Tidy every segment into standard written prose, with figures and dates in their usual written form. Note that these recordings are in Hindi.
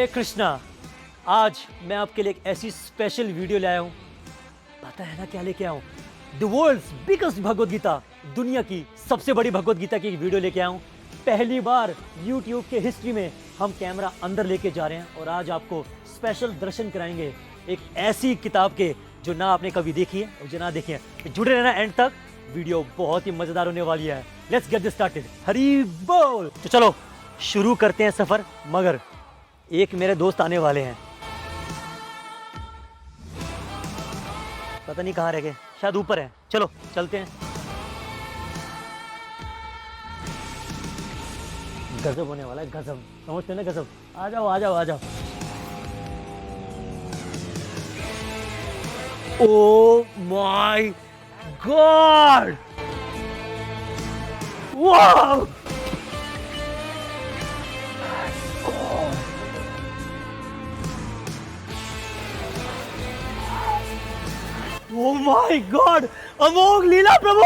हरे कृष्णा। आज मैं आपके लिए एक ऐसी स्पेशल वीडियो लाया हूँ। पता है ना क्या लेके आया हूँ? The world's biggest Bhagavad Gita, दुनिया की सबसे बड़ी भगवद गीता की एक वीडियो लेके आया हूँ। पहली बार YouTube के हिस्ट्री में हम कैमरा अंदर लेके जा रहे हैं और आज आपको स्पेशल दर्शन कराएंगे एक ऐसी किताब के जो ना आपने कभी देखी है और जो ना देखी है। तो जुड़े रहना एंड तक, वीडियो बहुत ही मजेदार होने वाली है। Let's get this started. Hari बोल। तो चलो शुरू करते हैं सफर, मगर एक मेरे दोस्त आने वाले हैं। पता नहीं कहाँ रह गए, शायद ऊपर है। चलो चलते हैं। गजब होने वाला है, गजब। समझते हैं ना, गजब। आ जाओ आ जाओ आ जाओ। Oh my God, wow. Oh my God! अमोघ लीला प्रभु!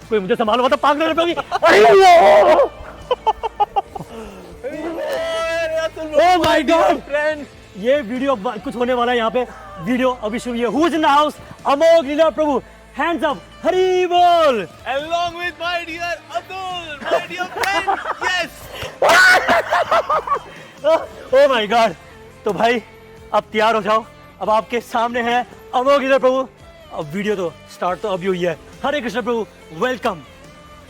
कोई मुझे संभालो, तो पागल प्रभु! Oh my God! फ्रेंड, ये वीडियो कुछ होने वाला है यहाँ पे। वीडियो अभी शुरू है। Who's in the house? Amogh Lila Prabhu! Hands up! हरी बोल! Along with my dear Atul, my dear friend, yes! Oh my God! तो भाई अब तैयार हो जाओ। अब आपके सामने है अमोघ लीला प्रभु। अब वीडियो तो स्टार्ट तो अभी हुई है। हरे कृष्ण प्रभु, welcome.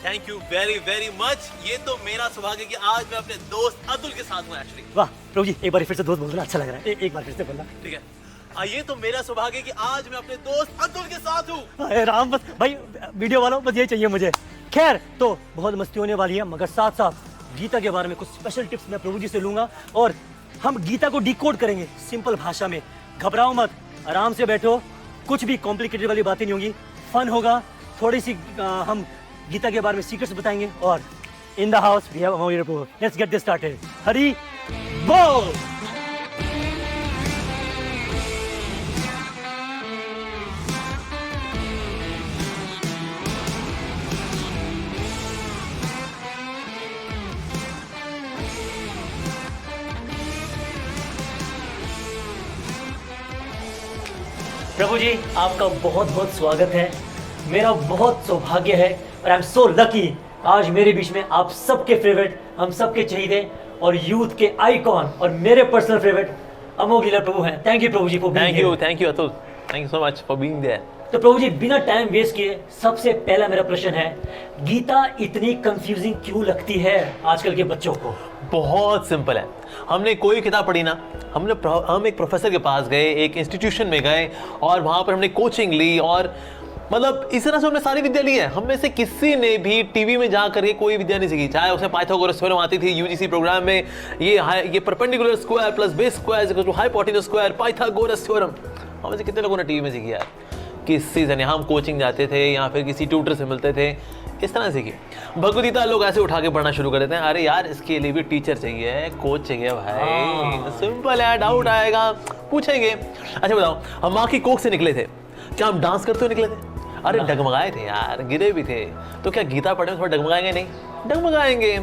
Thank you very very much. ये तो मेरा सौभाग्य कि आज मैं अपने दोस्त अतुल के साथ हूँ एक्चुअली। वाह प्रभु जी, एक बार फिर से दोस्त बोलना अच्छा लग रहा है। एक बार फिर से बोलना। ठीक है। ये तो मेरा सौभाग्य कि आज मैं अपने दोस्त अतुल के साथ हूँ। अरे राम, बस भाई वीडियो वालों बस यही चाहिए मुझे। खैर, तो बहुत मस्ती होने वाली है, मगर साथ साथ गीता के बारे में कुछ स्पेशल टिप्स मैं प्रभु जी से लूंगा और हम गीता को डिकोड करेंगे सिंपल भाषा में। घबराओ मत, आराम से बैठो। कुछ भी कॉम्प्लिकेटेड वाली बातें नहीं होगी, फन होगा। थोड़ी सी हम गीता के बारे में सीक्रेट्स बताएंगे। और in the house we have Amogh Lila Prabhu. Let's get this started. Hari बोल। प्रभु जी, आपका बहुत बहुत स्वागत है। मेरा बहुत सौभाग्य है और आई एम सो लकी, आज मेरे बीच में आप सबके फेवरेट, हम सबके चहीते और यूथ के आइकॉन और मेरे पर्सनल फेवरेट अमोघ लीला प्रभु हैं। Thank you Prabhu ji for being here. Thank you Atul. Thank you so much for being there. तो प्रभु जी, बिना टाइम वेस्ट किए सबसे पहला मेरा प्रश्न है, गीता इतनी कंफ्यूजिंग क्यों लगती है आजकल के बच्चों को? बहुत सिंपल है। हमने कोई किताब पढ़ी ना, हम एक प्रोफेसर के पास गए, एक इंस्टीट्यूशन में गए और वहाँ पर हमने कोचिंग ली और मतलब इस तरह से हमने सारी विद्या ली है। हम में से किसी ने भी टीवी में जा करके कोई विद्या नहीं सीखी, चाहे उसमें पाइथागोरस थ्योरम आती थी यूजीसी प्रोग्राम में, ये perpendicular square plus base square equals to hypotenuse square, Pythagoras theorem. हम में से कितने लोगों ने टीवी में सीखी यार? किसी से नहीं। हम कोचिंग जाते थे या फिर किसी ट्यूटर से मिलते थे, इस तरह सीखी। भगवद गीता लोग ऐसे उठा के पढ़ना शुरू कर देते हैं। अरे यार, इसके लिए भी टीचर चाहिए, कोच चाहिए भाई। सिंपल है, डाउट आएगा पूछेंगे। अच्छा बताओ, हम माँ की कोख से निकले थे, क्या हम डांस करते हुए निकले थे? अरे डगमगाए थे यार, गिरे भी थे। तो क्या गीता पढ़ने में थोड़ा डगमगाएंगे नहीं? डगमगाएंगे।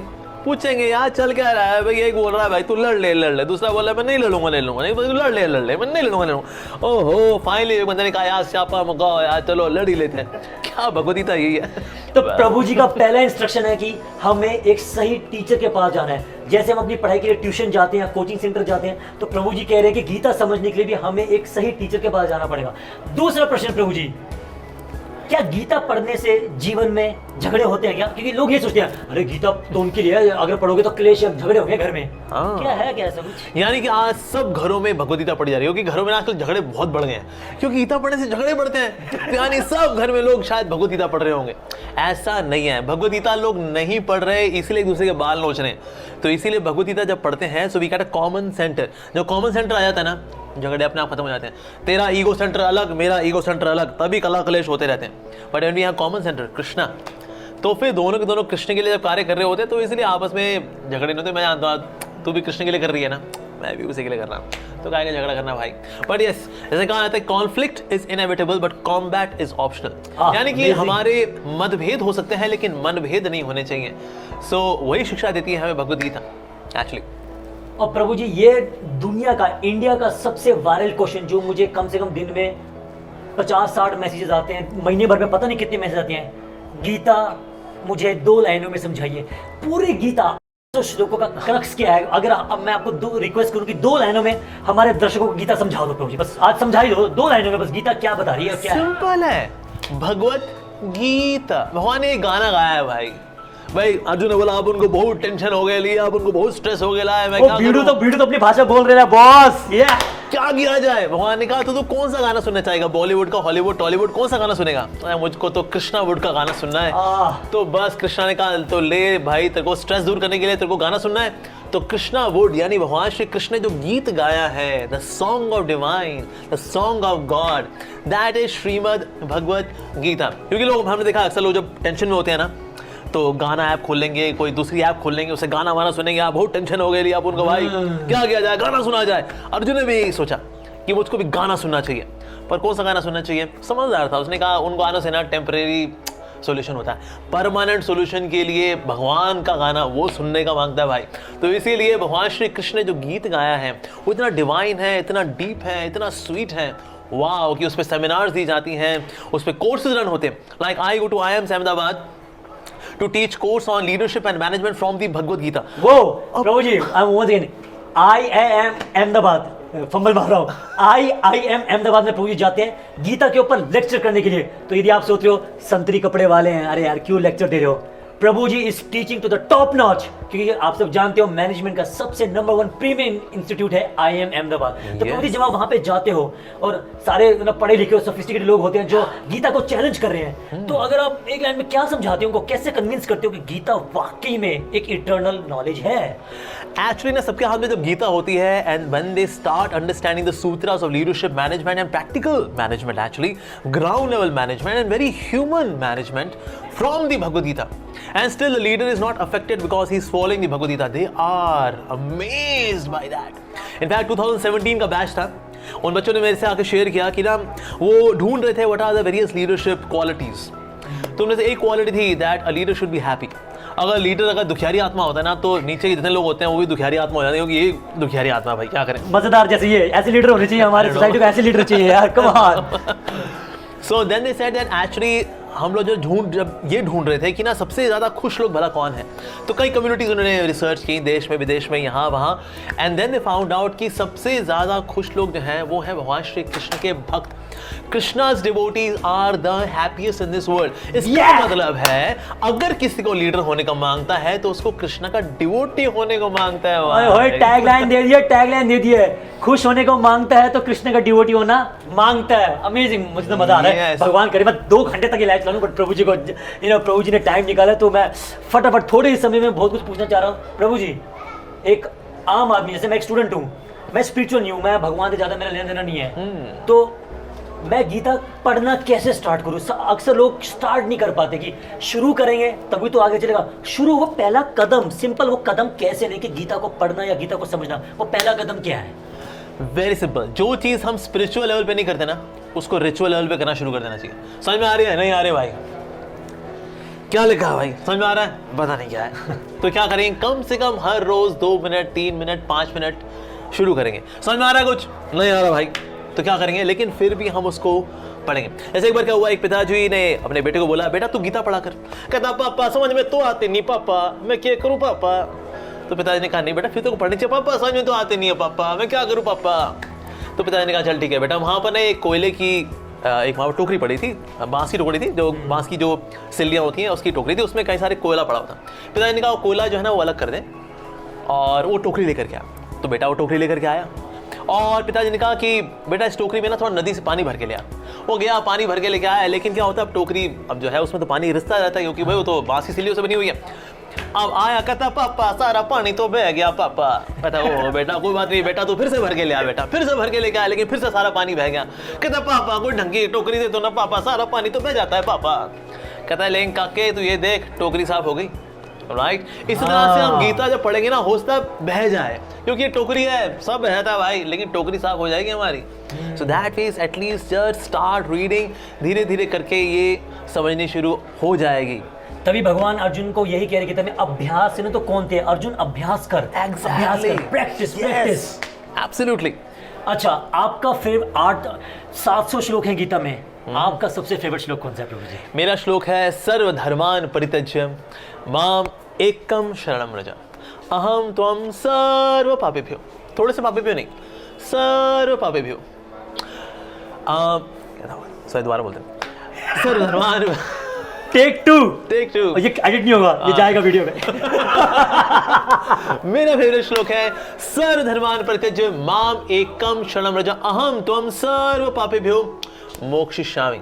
पूछेंगे यार चल क्या रहा है भाई? एक बोल रहा है भाई तू लड़ ले, दूसरा बोल रहा है मैं नहीं लड़ूंगा, नहीं तू लड़ ले मैं नहीं लड़ूंगा। ओहो, फाइनली एक बंदे ने कहा यार शापा मगाओ यार, चलो लड़ ही लेते हैं। क्या भगवद गीता यही है। तो प्रभु जी का पहला इंस्ट्रक्शन है कि हमें एक सही टीचर के पास जाना है। जैसे हम अपनी पढ़ाई के लिए ट्यूशन जाते हैं, कोचिंग सेंटर जाते हैं, तो प्रभु जी कह रहे हैं कि गीता समझने के लिए भी हमें एक सही टीचर के पास जाना पड़ेगा। दूसरा प्रश्न प्रभु जी, क्या गीता पढ़ने से जीवन में झगड़े होते हैं क्या? क्योंकि लोग ये सोचते हैं अरे गीता तो उनके लिए, अगर पढ़ोगे तो क्लेश झगड़े होंगे घर में। क्या है क्या ऐसा कुछ? यानी कि आज सब घरों में भगवद गीता पढ़ी जा रही है, क्योंकि घरों में आजकल झगड़े बहुत बढ़ गए हैं, क्योंकि गीता पढ़ने से झगड़े बढ़ते हैं। यानी सब घर में लोग शायद भगवद गीता पढ़ रहे होंगे। ऐसा नहीं है, भगवद गीता लोग नहीं पढ़ रहे इसलिए एक दूसरे के बाल नोच रहे हैं। तो इसीलिए भगवद गीता जब पढ़ते हैं so we get a common centre. जब कॉमन सेंटर आ जाता है ना, झगड़े अपने आप खत्म हो जाते हैं। तेरा ईगो सेंटर अलग, मेरा ईगो सेंटर अलग, तभी कला कलेश होते रहते हैं। But when we have common centre Krishna, तो फिर दोनों के दोनों कृष्ण के लिए जब कार्य कर रहे होते हैं, तो इसलिए आपस में झगड़े नहीं होते। मैं जानता हूँ तू भी कृष्ण के लिए कर रही है ना, मैं भी उसी के लिए कर रहा हूँ, तो काहे का झगड़ा करना भाई। बट यस, जैसे कहा जाता है conflict is inevitable but combat is optional. यानी कि हमारे मतभेद हो सकते हैं लेकिन मनभेद नहीं होने चाहिए। सो वही शिक्षा देती है हमें भगवद गीता एक्चुअली। और प्रभु जी ये दुनिया का, इंडिया का सबसे वायरल क्वेश्चन जो मुझे कम से कम दिन में 50-60 मैसेजेस आते हैं, महीने भर में पता नहीं कितने मैसेज आते हैं, गीता मुझे 2 लाइनों में समझाइए। पूरी गीता तो श्लोकों का क्रक्स क्या है? अगर अब मैं आपको 2 रिक्वेस्ट करूं कि 2 लाइनों में हमारे दर्शकों को गीता समझा दो प्रभु जी, बस आज समझा ही दो 2 लाइनों में, बस गीता क्या बता रही है, क्या है? सिंपल है, भगवत गीता। भगवान ने एक गाना गाया है भाई। अर्जुन ने बोला आप उनको बहुत टेंशन हो गया, लिया आप उनको बहुत स्ट्रेस हो गया है, मैं क्या वीडियो तो अपनी भाषा बोल रहे हैं बॉस, ये क्या किया जाए। भगवान ने कहा तो कौन सा गाना सुनना चाहेगा, बॉलीवुड का, हॉलीवुड, टॉलीवुड, कौन सा गाना सुनेगा? मुझको तो कृष्णा वुड का गाना सुनना है। तो बस कृष्णा ने कहा तो ले भाई, तेरे को स्ट्रेस दूर करने के लिए तेरे को गाना सुनना है तो कृष्णा वुड यानी भगवान श्री कृष्ण ने जो गीत गाया है, the song of divine, the song of god, that is Shrimad Bhagavad Gita. क्योंकि लोग, हमने देखा अक्सर लोग जब टेंशन में होते हैं ना तो गाना ऐप खोल लेंगे, कोई दूसरी ऐप खोल लेंगे, उसे गाना वाना सुनेंगे, आप बहुत टेंशन हो गई, आप उनको भाई क्या किया जाए, गाना सुना जाए। अर्जुन ने भी यही सोचा कि मुझको भी गाना सुनना चाहिए, पर कौन सा गाना सुनना चाहिए? समझदार था, उसने कहा उन गानों से ना टेम्परेरी सॉल्यूशन होता है, परमानेंट सॉल्यूशन के लिए भगवान का गाना वो सुनने का मांगता है भाई। तो इसीलिए भगवान श्री कृष्ण ने जो गीत गाया है वो इतना डिवाइन है, इतना डीप है, इतना स्वीट है, वाह, कि उस पर सेमिनार्स दी जाती हैं, उस पर कोर्सेज रन होते हैं। Like I go to IIM Ahmedabad to teach course on leadership and management from the Bhagavad Gita. वो प्रभु जी, I'm once again IIM Ahmedabad, fumble मार रहा हूँ, IIM अहमदाबाद में प्रभु जी जाते हैं गीता के ऊपर लेक्चर करने के लिए। तो यदि आप सोच रहे हो संतरी कपड़े वाले हैं, अरे यार क्यों लेक्चर दे रहे हो, Prabhu ji is teaching to the top notch, क्योंकि आप सब जानते हो मैनेजमेंट का सबसे नंबर 1 प्रीमियम इंस्टीट्यूट है IIM अहमदाबाद। तो प्रभु जी जब आप वहां पे जाते हो और सारे पढ़े लिखे सोफिस्टिकेटेड लोग होते हैं जो गीता को चैलेंज कर रहे हैं, तो अगर आप एक लाइन में क्या समझाते हो उनको, कैसे कन्विंस करते हो कि गीता वाकई में एक इटर्नल नॉलेज है? एक्चुअली ना सबके हाथ में जब गीता होती है and when they start understanding the sutras of leadership management and practical management, actually ground level management and very human management from the Bhagavad Gita, and still the leader is not affected because he is following the Bhagavad Gita, they are amazed by that. In fact 2017 का बैच था, उन बच्चों ने मेरे से आकर शेयर किया कि ना वो ढूंढ रहे थे what are the various leadership qualities। तो उनमें से एक क्वालिटी थी that a leader should be happy। अगर लीडर अगर दुखियारी आत्मा होता है ना तो नीचे के जितने लोग होते हैं वो भी दुखियारी आत्मा हो जाते हैं, क्योंकि ये दुखियारी आत्मा भाई क्या करें। मजेदार, जैसे ये ऐसे लीडर होने चाहिए, हमारे सोसाइटी को ऐसे लीडर चाहिए यार, come on. So then they said that actually हम लोग जब ये ढूंढ रहे थे कि ना सबसे ज़्यादा खुश लोग भला कौन है, तो कई कम्युनिटीज़ उन्होंने रिसर्च की देश में विदेश में यहाँ वहाँ, and then they found out कि सबसे ज़्यादा खुश लोग जो हैं वो हैं भगवान श्री कृष्ण के भक्त। कृष्णा's devotees are the happiest in this world। इसका मतलब है अगर किसी को लीडर होने का मांगता है तो उसको कृष्ण का डिवोटी होने को मांगता है। ओए टैगलाइन दे दिया, टैगलाइन दे दिया, खुश होने को मांगता है तो कृष्ण का डिवोटी होना मांगता है। अमेजिंग, मुझे तो मजा आ रहा है। भगवान करे मैं 2 घंटे तक ये लाइव चलाऊं, बट प्रभु जी को प्रभु जी ने टाइम निकाला तो मैं फटाफट थोड़े ही समय में बहुत कुछ पूछना चाह रहा हूँ। प्रभु जी, एक आम आदमी जैसे मैं एक स्टूडेंट हूँ, मैं स्पिरिचुअल नहीं हूँ, मैं भगवान से ज्यादा मेरा लेना देना नहीं है, तो मैं गीता पढ़ना कैसे स्टार्ट करूं? अक्सर लोग स्टार्ट नहीं कर पाते कि शुरू करेंगे तभी तो आगे चलेगा। शुरू वो पहला कदम, सिंपल वो कदम कैसे लेके गीता को पढ़ना या गीता को समझना, वो पहला कदम क्या है? वेरी सिंपल, जो चीज़ हम स्पिरिचुअल लेवल पे नहीं करते ना उसको रिचुअल लेवल पे करना शुरू कर देना चाहिए। समझ में आ रही है? नहीं आ रही भाई? क्या लिखा है भाई? समझ में आ रहा है? पता नहीं क्या है। तो क्या करेंगे, कम से कम हर रोज 2 मिनट 3 मिनट 5 मिनट शुरू करेंगे। समझ में आ रहा है? कुछ नहीं आ रहा भाई तो क्या करेंगे, लेकिन फिर भी हम उसको पढ़ेंगे। जैसे एक बार क्या हुआ, एक पिताजी ने अपने बेटे को बोला, बेटा तू गीता पढ़ा कर। कहता पापा समझ में तो आते नहीं पापा, मैं क्या करूं पापा? तो पिताजी ने कहा नहीं बेटा फिर तो पढ़नी चाहिए पापा, समझ में तो आते नहीं है पापा, मैं क्या करूं पापा? तो पिताजी ने कहा चल ठीक है बेटा। वहाँ पर एक कोयले की एक वहाँ पर टोकरी पड़ी थी, बांस की टोकरी थी, जो बांस की जो सिल्लियाँ होती हैं उसकी टोकरी थी, उसमें कई सारे कोयला पड़ा हुआ था। पिताजी ने कहा वो कोयला जो है ना वो अलग कर दें और वो टोकरी लेकर के आया। तो बेटा वो टोकरी लेकर के आया और पिताजी ने कहा कि बेटा इस टोकरी में ना थोड़ा नदी से पानी भर के ले आ। वो गया, पानी भर के लेके आया, लेकिन क्या होता है अब टोकरी अब जो है उसमें तो पानी रिसता रहता है, क्योंकि भाई वो तो बांस की सिल्लियों से बनी हुई है। अब आया, कहता पापा सारा पानी तो बह गया पापा। कहता ओ बेटा कोई बात नहीं बेटा, तू फिर से भर के ले आ बेटा। फिर से भर के लेके आया, लेकिन फिर से सारा पानी बह गया। कहता पापा कोई ढंग की टोकरी दे दो ना पापा, सारा पानी तो बह जाता है पापा। कहता है लेकिन काके तू ये देख टोकरी साफ हो गई। राइट, इस तरह से हम गीता जब पढ़ेंगे ना हो सकता है बह जाए, क्योंकि ये टोकरी है, सब बहता है भाई, लेकिन टोकरी साफ हो जाएगी हमारी। So that means at least just start reading, धीरे धीरे करके ये समझनी शुरू हो जाएगी। तभी भगवान अर्जुन को यही कह रहे गीता में, अभ्यास से ना तो कौन थे अर्जुन, अभ्यास कर, अभ्यास कर, प्रैक्टिस प्रैक्टिस। एब्सोल्युटली। अच्छा, आपका फेवरेट 700 श्लोक हैं गीता में, आपका सबसे फेवरेट श्लोक कौन सा है प्रभु जी? मेरा श्लोक है सर्वधर्मान परित्यज्य माम एकम शरणम व्रज अहम त्वं सर्व पापेभ्यो, थोड़े से पापेभ्यो नहीं, सर्व पापेभ्यो। सॉरी दोबारा बोलते हैं, सर्वधर्मान टेक टू ये एडिट नहीं होगा, ये जाएगा वीडियो में। मेरा फेवरेट श्लोक है सर्वधर्मान परित्यज्य माम एकम शरणम व्रज अहम त्वं सर्व पापेभ्यो मोक्षयिष्यामि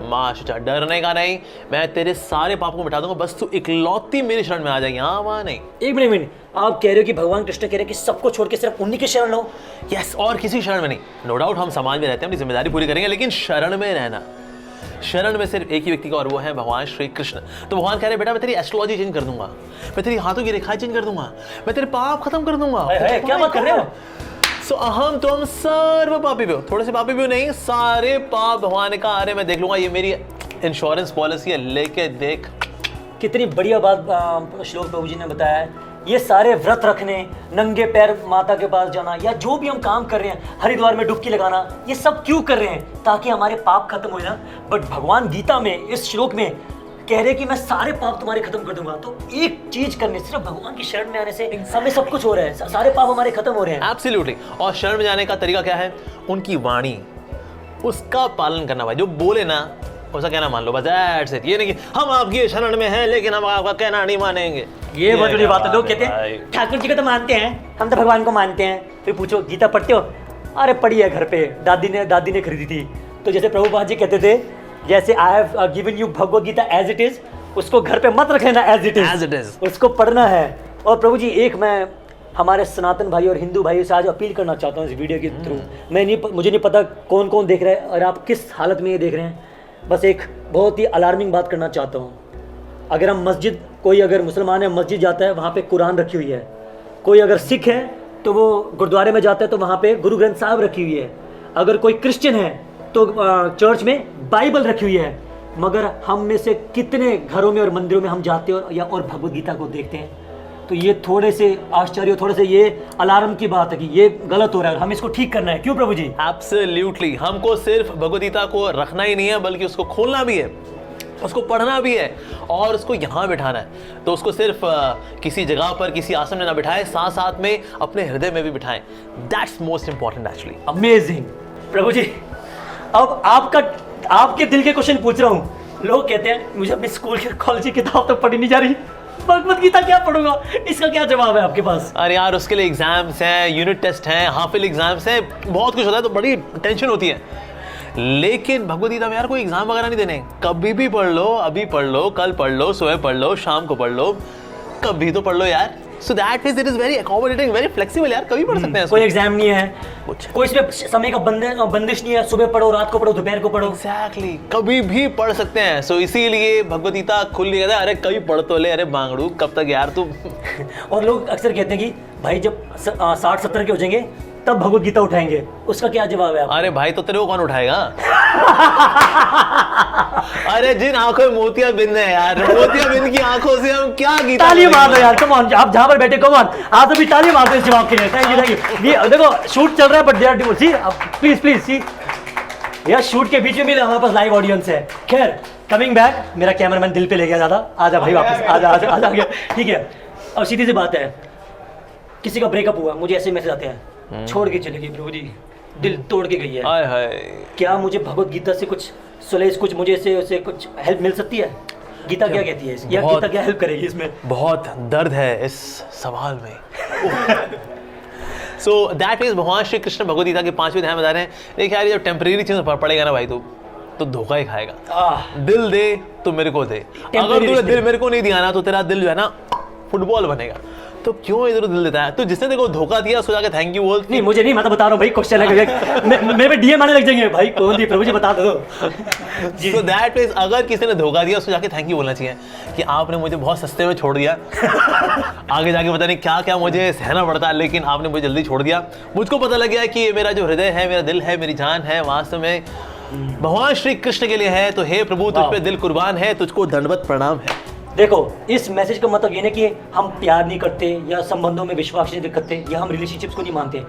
मां शुचा। डरने का नहीं, मैं तेरे सारे पापों को मिटा दूंगा, बस तू इकलौती मेरी शरण में आ जाएगी। हाँ वहां नहीं। एक मिनट, आप कह रहे हो कि भगवान कृष्ण कह रहे हैं कि सबको छोड़ के सिर्फ उन्हीं की शरण लो? यस, और किसी शरण में नहीं। नो डाउट हम समाज में रहते हैं, अपनी जिम्मेदारी पूरी करेंगे, लेकिन शरण में रहना, शरण में सिर्फ एक ही व्यक्ति का, और वो है भगवान श्री कृष्ण। तो भगवान कह रहे बेटा मैं तेरी एस्ट्रोलॉजी चेंज कर दूंगा, मैं तेरी हाथों की रेखाएं चेंज कर दूंगा, मैं तेरे पाप खत्म कर दूंगा। क्या बात कर रहे हो? सो अहम तुम सर्व पापीभ्यो, थोड़े से पापीभ्यो नहीं, सारे पाप भगवान ने कहा अरे मैं देख लूंगा, ये मेरी इंश्योरेंस पॉलिसी है, लेके देख। कितनी बढ़िया बात श्लोक प्रभु जी ने बताया है। ये सारे व्रत रखने, नंगे पैर माता के पास जाना, या जो भी हम काम कर रहे हैं, हरिद्वार में डुबकी लगाना, ये सब क्यों कर रहे हैं? ताकि हमारे पाप खत्म हो जाए। बट भगवान गीता में इस श्लोक में कह रहे कि मैं सारे पाप तुम्हारे खत्म कर दूंगा। तो एक चीज करने, सिर्फ भगवान की शरण में आने से हमें सब कुछ हो रहा है, सारे पाप हमारे खत्म हो रहे हैं। एब्सोल्युटली। और शरण में जाने का तरीका क्या है? उनकी वाणी, उसका पालन करना। भाई जो बोले ना उसका कहना मान लो, बस दैट्स इट। ये नहीं कि हम आपकी शरण में हैं लेकिन हम आपका कहना नहीं मानेंगे। ये बहुत बड़ी बात है। लोग कहते हैं ठाकुर जी को तो मानते हैं, हम तो भगवान को मानते हैं। फिर पूछो गीता पढ़ते हो? अरे पढ़ी है घर पे, दादी ने खरीदी थी। तो जैसे प्रभुपाद जी कहते थे, जैसे I have given you Bhagavad Gita as it is, उसको घर पे मत रखना एज इट इज, उसको पढ़ना है। और प्रभु जी एक मैं हमारे सनातन भाई और हिंदू भाइयों से आज अपील करना चाहता हूँ इस वीडियो के थ्रू। मुझे नहीं पता कौन कौन देख रहा है और आप किस हालत में ये देख रहे हैं। बस एक बहुत ही अलार्मिंग बात करना चाहता हूँ। अगर हम मस्जिद, कोई अगर मुसलमान है मस्जिद जाता है, वहाँ पे कुरान रखी हुई है। कोई अगर सिख है तो वो गुरुद्वारे में जाता है तो वहाँ पे गुरु ग्रंथ साहब रखी हुई है। अगर कोई क्रिश्चियन है तो चर्च में बाइबल रखी हुई है। मगर हम में से कितने घरों में और मंदिरों में हम जाते हैं और भगवद गीता को देखते हैं? तो ये थोड़े से आश्चर्य, थोड़े से ये अलार्म की बात है कि ये गलत हो रहा है, हम इसको ठीक करना है। क्यों प्रभु जी? एब्सोल्युटली। हमको सिर्फ भगवद गीता को रखना ही नहीं है, बल्कि उसको खोलना भी है, उसको पढ़ना भी है और उसको यहाँ बिठाना है। तो उसको सिर्फ किसी जगह पर, किसी आसन में ना बिठाएं, साथ साथ में अपने हृदय में भी बिठाएं। That's most important actually. Amazing Prabhu ji. अब आपके दिल के क्वेश्चन पूछ रहा हूँ। लोग कहते हैं मुझे अपनी स्कूल की कॉलेज की किताब तो पढ़ी नहीं जा रही, भगवद गीता क्या पढ़ूंगा? इसका क्या जवाब है आपके पास? अरे यार उसके लिए एग्जाम्स हैं, यूनिट टेस्ट हैं, हाफिल एग्जाम्स हैं, बहुत कुछ होता है, तो बड़ी टेंशन होती है। लेकिन भगवद गीता में यार कोई एग्जाम वगैरह नहीं देने। कभी भी पढ़ लो, अभी पढ़ लो, कल पढ़ लो, सुबह पढ़ लो, शाम को पढ़ लो, कभी तो पढ़ लो यार। So that means it is very accommodating, very flexible यार, कभी पढ़ सकते हैं। कोई एग्जाम नहीं है, कोई इसमें समय का बंदिश नहीं है, सुबह पढ़ो, रात को पढ़ो, दोपहर को पढ़ो। एग्जैक्टली, कभी भी पढ़ सकते हैं। सो इसीलिए भगवद गीता खुल लिया था। अरे कभी पढ़ तो ले, अरे बांगड़ू कब तक यार तू। और लोग अक्सर कहते हैं कि भाई जब 60-70 के हो जाएंगे तब भगवद गीता उठाएंगे। उसका क्या जवाब है आपका? अरे भाई तो तेरे को कौन उठाएगा? अरे जिन आंखों में मोतिया बिंद है यार, मोतिया बिंद की आंखों से हम क्या गीता? ताली मार दो यार, कम ऑन। आप जहां पर बैठे, कम ऑन, आप अभी ताली मार दो इस जवाब के लिए। Thank you. ये देखो शूट चल रहा है but they are see, please see यार, शूट के बीच में भी हमारे पास लाइव ऑडियंस है। खैर कमिंग बैक, मेरा कैमरामैन दिल पे ले गया ज्यादा। आजा भाई वापस, आजा गया। ठीक है, अब सीधी सी बात है, किसी का ब्रेकअप हुआ, मुझे ऐसे मैसेज आते हैं, छोड़ के चले गई प्रभु जी, दिल तोड़ के गई है। हाय हाय। क्या मुझे भगवद गीता से कुछ सुलेश, कुछ मुझे इससे कुछ हेल्प मिल सकती है? गीता क्या कहती है या गीता क्या हेल्प करेगी इसमें? बहुत दर्द है इस सवाल में। सो दैट इज भगवान श्री कृष्ण भगवद गीता के 5वें अध्याय में बता रहे हैं, देखिए यार जब टेम्परेरी चीज पड़ेगा ना भाई, तो धोखा ही खाएगा। दिल दे तो मेरे को दे, अगर तूने दिल मेरे को नहीं दिया ना तो तेरा दिल जो है ना फुटबॉल बनेगा। तो क्यों इधर दिल देता है? तो जिसने देखो धोखा दिया उसको जाके थैंक यू बोल। नहीं मुझे नहीं, मैं तो बता रहा हूँ भाई, क्वेश्चन है मेरे पे डीएम आने लग जाएंगे भाई, कौन दी प्रभु जी बता दो। So that is, अगर किसी ने धोखा दिया उसको जाके थैंक यू बोलना चाहिए कि आपने मुझे बहुत सस्ते में छोड़ दिया। आगे जाके पता नहीं क्या क्या मुझे सहना पड़ता है, लेकिन आपने मुझे जल्दी छोड़ दिया। मुझको पता लग गया कि ये मेरा जो हृदय है, मेरा दिल है, मेरी जान है, वास्तव में भगवान श्री कृष्ण के लिए है। तो हे प्रभु, तुझ पे दिल कुर्बान है, तुझको दंडवत प्रणाम है। देखो, इस मैसेज का मतलब ये नहीं कि हम प्यार नहीं करते या संबंधों में विश्वास नहीं करते या हम रिलेशनशिप्स को नहीं मानते।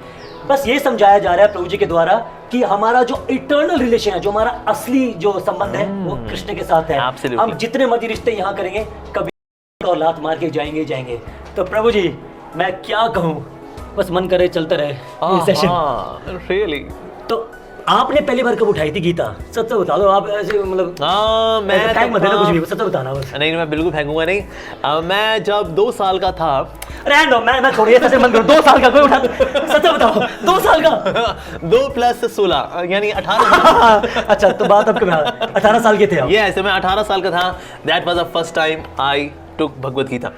बस ये समझाया जा रहा है प्रभु जी के द्वारा कि हमारा जो इटर्नल रिलेशन है, जो हमारा असली जो संबंध है वो कृष्ण के साथ है। Absolutely. हम जितने मर्जी रिश्ते यहाँ करेंगे, कभी और लात मार के जाएंगे ही जाएंगे। तो प्रभु जी, मैं क्या कहूँ, बस मन करे चलता रहे ये सेशन। रियली तो आपने पहली बार कब उठाई थी गीता? सच से बता दो, आप ऐसे मतलब मैं फेंक मत देना कुछ भी, सच से बताना बस। नहीं, मैं बिल्कुल फेंकूंगा नहीं। मैं जब 2 साल का था, रहने दो, मैं छोड़िए, ऐसे मन करो। 2 साल का कोई उठा, सच से बताओ, 2 साल का? 2 + 16 यानी 18। अच्छा, तो बात आपके 18 साल के थे आप? Yes, मैं 18 साल का था। That was the first time I took Bhagavad Gita.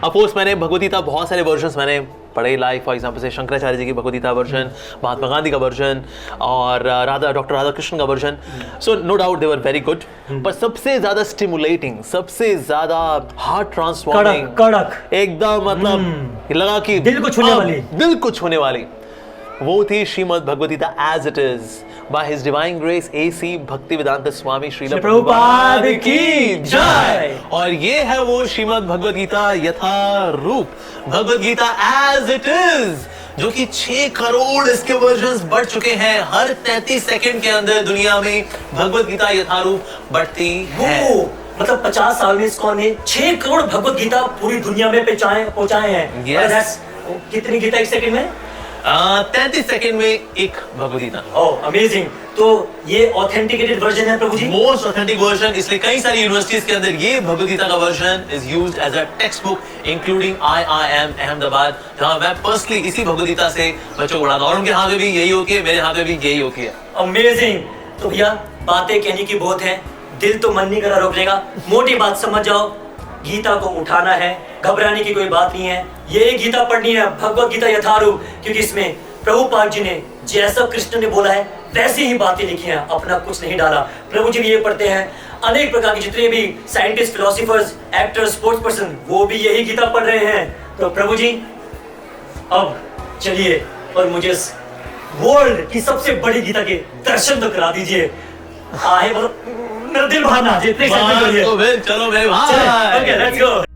Of course, मैंने भगवत गीता बहुत सारे वर्जन्स मैंने पढ़े, लाइक फॉर एग्जाम्पल से शंकराचार्य जी की भगवत गीता वर्जन, महात्मा गांधी का वर्जन और डॉक्टर राधा कृष्ण का version. So no doubt they were very good, पर सबसे ज्यादा स्टिमुलेटिंग, सबसे ज्यादा हार्ट ट्रांसफॉर्मिंग, कड़क एकदम मतलब लगा कि दिल को छूने वाली, दिल को छूने वाली, वो थी Shrimad Bhagavad Gita as it is by his divine grace AC Bhaktivedanta Swami Srila Prabhupada की जय। और ये है वो Shrimad Bhagavad Gita Yatharoop Bhagavad Gita as it is, जो कि 6 करोड़ इसके वर्जन्स बढ़ चुके हैं। हर 33 सेकंड के अंदर दुनिया में भगवत गीता यथारूप बढ़ती है। मतलब 50 साल में इसको ने 6 करोड़ भगवत गीता पूरी दुनिया में पहुंचाए हैं। Yes. कितनी गीता 1 सेकंड में? 33 सेकंड में एक भगवत गीता। ओह अमेजिंग। तो ये ऑथेंटिकेटेड वर्जन है प्रभु जी? मोस्ट ऑथेंटिक वर्जन, इसलिए कई सारी यूनिवर्सिटीज के अंदर ये भगवत गीता का version is used as a text book, including IIM Ahmedabad, जहां मैं पर्सनली इसी भगवत गीता से बच्चों को पढ़ाता हूं। और उनके हाथ में भी यही होके, मेरे हाथ में भी यही होके। अमेजिंग। तो भैया, बातें कहने की बहुत है, दिल तो मन नहीं करा रोकने का। मोटी बात समझ जाओ, गीता को उठाना है, घबराने की कोई बात नहीं है। ये गीता पढ़नी है, भगवत गीता यथारूप, क्योंकि इसमें प्रभुपाद जी ने जैसा कृष्ण ने बोला है वैसी ही बातें लिखी हैं, अपना कुछ नहीं डाला। प्रभु जी भी ये पढ़ते हैं, अनेक प्रकार के जितने भी scientist, philosophers, actors, sports person, वो भी यही गीता पढ़ रहे हैं। तो प्रभु जी, अब चलिए और मुझे वर्ल्ड की सबसे बड़ी गीता के दर्शन तो करा दीजिए। आए, मतलब मेरा दिल बाहर ना आ जाए। चलो भाई, ओके, लेट्स गो।